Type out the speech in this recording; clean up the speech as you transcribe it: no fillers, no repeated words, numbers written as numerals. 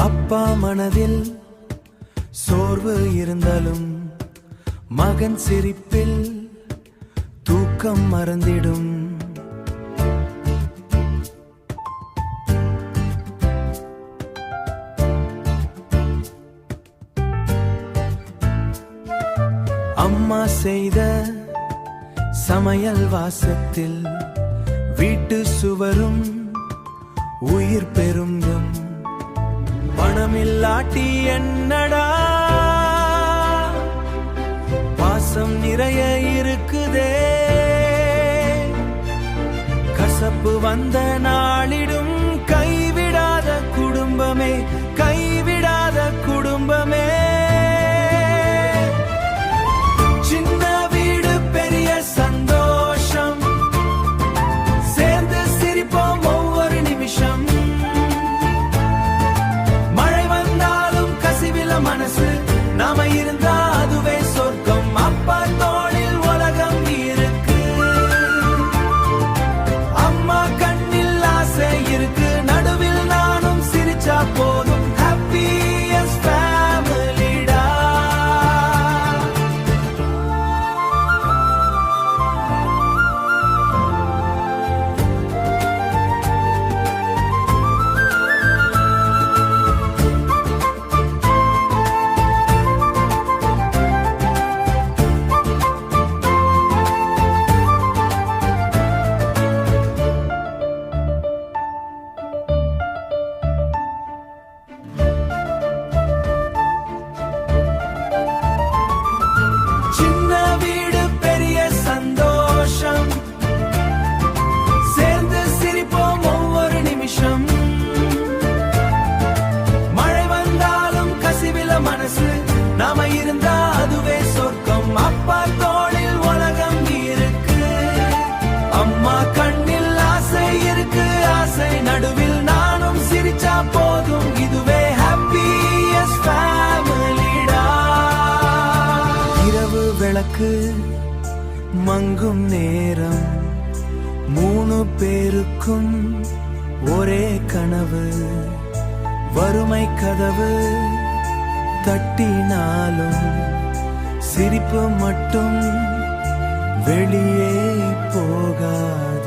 அப்பா மனதில் சோர்வு இருந்தாலும் மகன் சிரிப்பில் தூக்கம் மறந்திடும். அம்மா செய்த சமையல் வாசத்தில் வீட்டு சுவரும் உயிர் பெருங்கும். பணமில்லாட்டி என்னடா பாசம் நிறைய இருக்குதே. கசப்பு வந்த நாளிடும் கைவிடாத குடும்பமே, கைவிடாத குடும்பமே. சின்ன வீடு பெரிய சந்தோஷம், சேர்ந்து சிரிப்போம் ஒவ்வொரு நிமிஷம். மழை வந்தாலும் கசிவில மனசு, நாம இருந்தா அதுவே சொர்க்கம். அப்பா தோளில் உலகம் இருக்கு, அம்மா கண்ணில் ஆசை இருக்கு. நடுவில் நானும் சிரிச்சா போதும், ஹாப்பியஸ்ட் ஃபேமிலிடா. சின்ன வீடு பெரிய சந்தோஷம், சேர்ந்து சிரிப்போம் ஒவ்வொரு நிமிஷம். மழை வந்தாலும் கசிவில மனசு, நாம இருந்தா அதுவே சொர்க்கம். அப்பா தோளில் உலகம் இருக்கு, அம்மா கண்ணில் ஆசை இருக்கு. ஆசை நடுவில் நானும் சிரிச்சா போதும், இதுவே ஹாப்பியஸ்ட் ஃபேமிலிடா. இரவு விளக்கு மங்கும் நேரம், 3 பேருக்கும் ஒரே கனவு. வறுமை கதவு தட்டினாலும் சிரிப்பு மட்டும் வெளியே போகாது.